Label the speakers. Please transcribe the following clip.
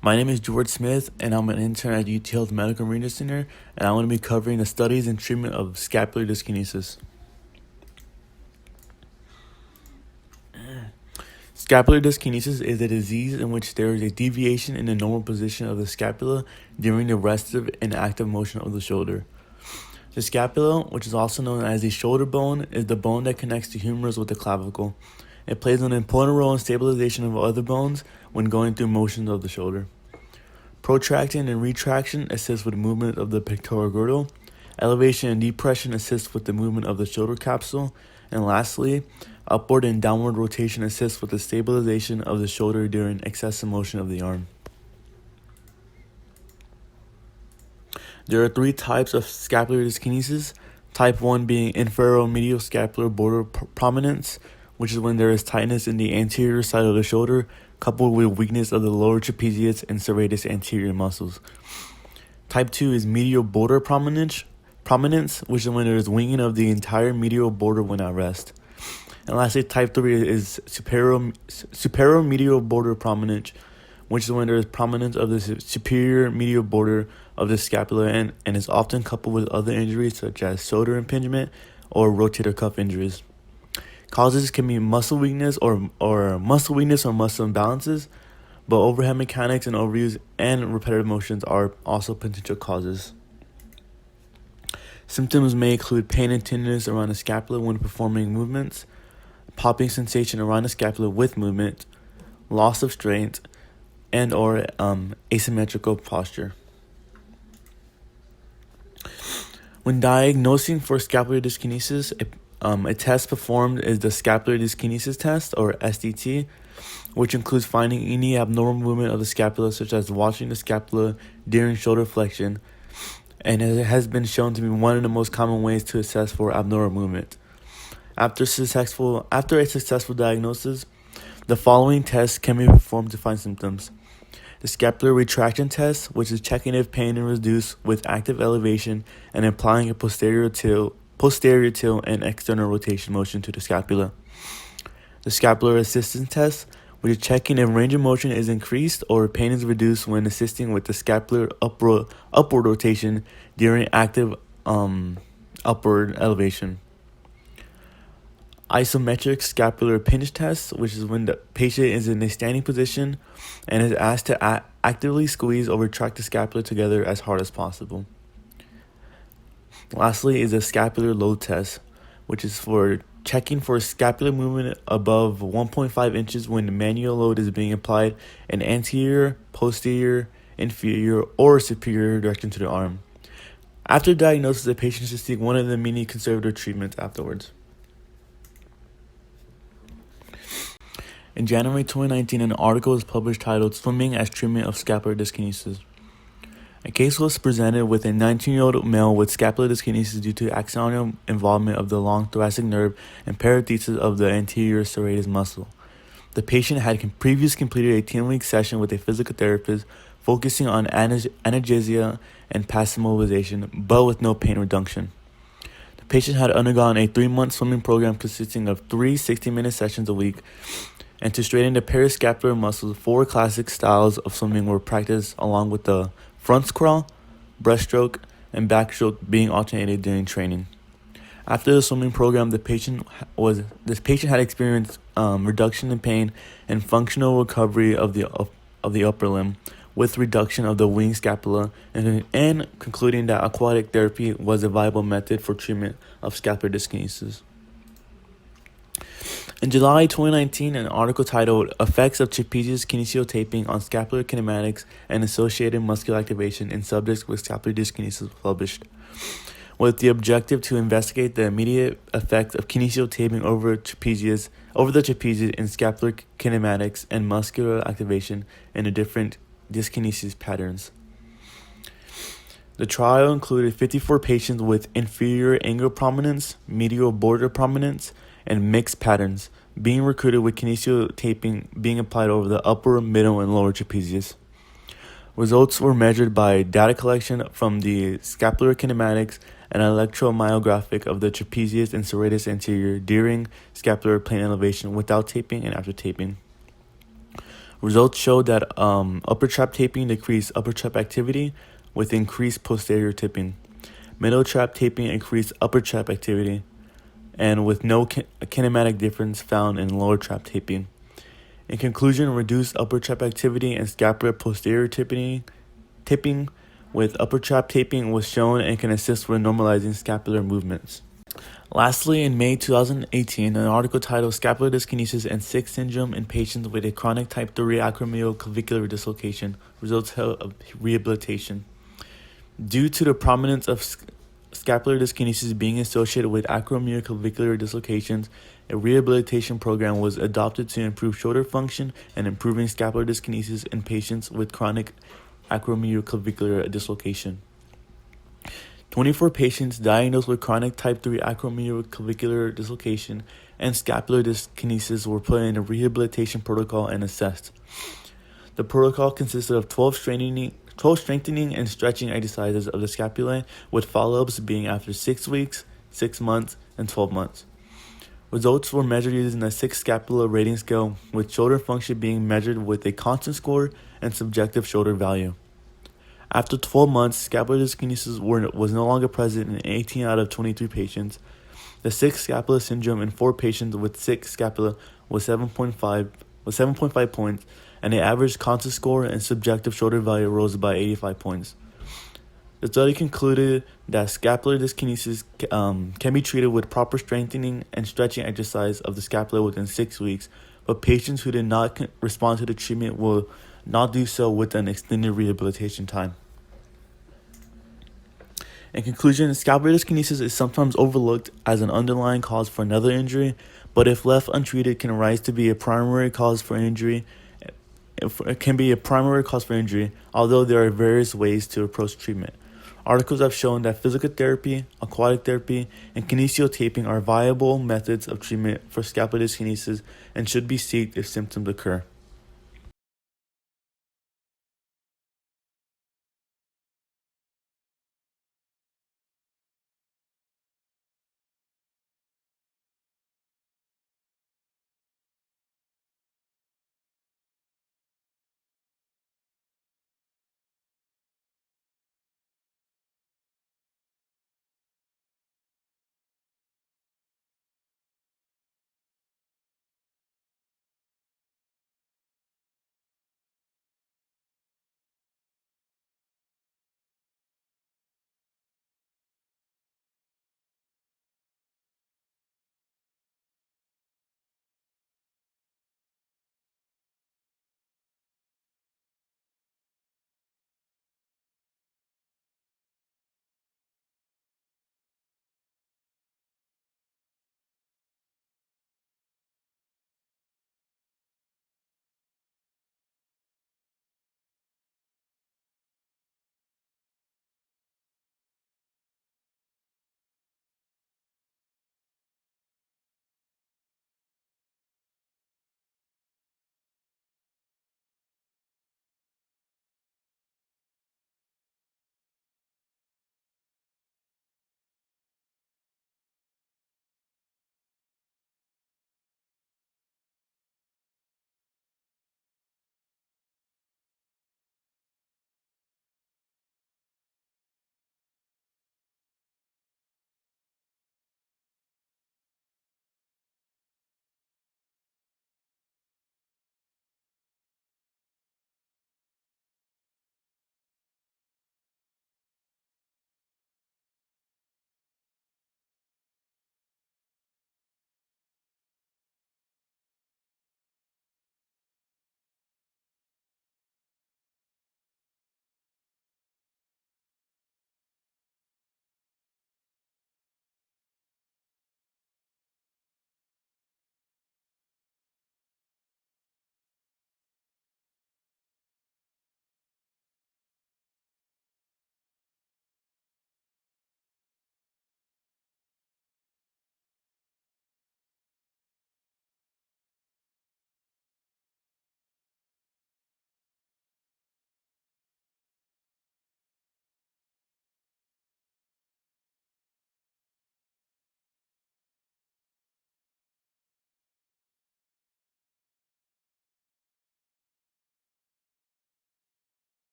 Speaker 1: My name is George Smith, and I'm an intern at UT Health Medical Research Center, and I'm going to be covering the studies and treatment of scapular dyskinesis. Scapular dyskinesis is a disease in which there is a deviation in the normal position of the scapula during the restive and active motion of the shoulder. The scapula, which is also known as the shoulder bone, is the bone that connects the humerus with the clavicle. It plays an important role in stabilization of other bones when going through motions of the shoulder. Protraction and retraction assist with movement of the pectoral girdle. Elevation and depression assist with the movement of the shoulder capsule. And lastly, upward and downward rotation assists with the stabilization of the shoulder during excessive motion of the arm. There are three types of scapular dyskinesis. Type 1 being inferomedial scapular border prominence, which is when there is tightness in the anterior side of the shoulder, coupled with weakness of the lower trapezius and serratus anterior muscles. Type 2 is medial border prominence, which is when there is winging of the entire medial border when at rest. And lastly, type 3 is superomedial border prominence, which is when there is prominence of the superior medial border of the scapula and is often coupled with other injuries such as shoulder impingement or rotator cuff injuries. Causes can be muscle weakness or muscle imbalances, but overhead mechanics and overuse and repetitive motions are also potential causes. Symptoms may include pain and tenderness around the scapula when performing movements, popping sensation around the scapula with movement, loss of strength, and or asymmetrical posture. When diagnosing for scapular dyskinesis, a test performed is the Scapular Dyskinesis Test, or SDT, which includes finding any abnormal movement of the scapula, such as watching the scapula during shoulder flexion, and it has been shown to be one of the most common ways to assess for abnormal movement. After a successful diagnosis, the following tests can be performed to find symptoms. The scapular retraction test, which is checking if pain is reduced with active elevation and applying a posterior tilt and external rotation motion to the scapula. The scapular assistance test, which is checking if range of motion is increased or pain is reduced when assisting with the scapular upward rotation during active upward elevation. Isometric scapular pinch test, which is when the patient is in a standing position and is asked to actively squeeze or retract the scapula together as hard as possible. Lastly is a scapular load test, which is for checking for scapular movement above 1.5 inches when the manual load is being applied in anterior, posterior, inferior, or superior direction to the arm. After diagnosis, the patient should seek one of the many conservative treatments afterwards. In January 2019, an article was published titled "Swimming as Treatment of Scapular Dyskinesis." A case was presented with a 19-year-old male with scapular dyskinesis due to axonal involvement of the long thoracic nerve and parathesis of the anterior serratus muscle. The patient had previously completed a 10-week session with a physical therapist focusing on analgesia and passive mobilization, but with no pain reduction. The patient had undergone a 3-month swimming program consisting of 3 60-minute sessions a week. And to straighten the periscapular muscles, 4 classic styles of swimming were practiced along with the front crawl, breaststroke, and backstroke being alternated during training. After the swimming program, this patient had experienced reduction in pain and functional recovery of the upper limb, with reduction of the wing scapula, and concluding that aquatic therapy was a viable method for treatment of scapular dyskinesis. In July 2019, an article titled "Effects of Trapezius Kinesiotaping on Scapular Kinematics and Associated Muscular Activation in Subjects with Scapular Dyskinesis" was published, with the objective to investigate the immediate effect of kinesiotaping over the trapezius in scapular kinematics and muscular activation in the different dyskinesis patterns. The trial included 54 patients with inferior angle prominence, medial border prominence, and mixed patterns, being recruited with kinesiotaping being applied over the upper, middle, and lower trapezius. Results were measured by data collection from the scapular kinematics and electromyographic of the trapezius and serratus anterior during scapular plane elevation without taping and after taping. Results showed that upper trap taping decreased upper trap activity with increased posterior tipping. Middle trap taping increased upper trap activity, and with no kinematic difference found in lower trap taping. In conclusion, reduced upper trap activity and scapular posterior tipping with upper trap taping was shown and can assist with normalizing scapular movements. Lastly, in May 2018, an article titled Scapular Dyskinesis and Sick Syndrome in Patients with a Chronic Type 3 Acromioclavicular Dislocation Results of Rehabilitation. Due to the prominence of scapular dyskinesis being associated with acromioclavicular dislocations, a rehabilitation program was adopted to improve shoulder function and improving scapular dyskinesis in patients with chronic acromioclavicular dislocation. 24 patients diagnosed with chronic type 3 acromioclavicular dislocation and scapular dyskinesis were put in a rehabilitation protocol and assessed. The protocol consisted of 12 strengthening and stretching exercises of the scapulae, with follow-ups being after 6 weeks, 6 months, and 12 months. Results were measured using the 6 scapula rating scale, with shoulder function being measured with a constant score and subjective shoulder value. After 12 months, scapular dyskinesis was no longer present in 18 out of 23 patients. The 6 scapula syndrome in 4 patients with 6 scapula was 7.5 points, and the average constant score and subjective shoulder value rose by 85 points. The study concluded that scapular dyskinesis can be treated with proper strengthening and stretching exercise of the scapula within 6 weeks, but patients who did not respond to the treatment will not do so with an extended rehabilitation time. In conclusion, scapular dyskinesis is sometimes overlooked as an underlying cause for another injury, but if left untreated can rise to be a primary cause for injury. It can be a primary cause for injury, although there are various ways to approach treatment. Articles have shown that physical therapy, aquatic therapy, and kinesiotaping are viable methods of treatment for scapular dyskinesis and should be sought if symptoms occur.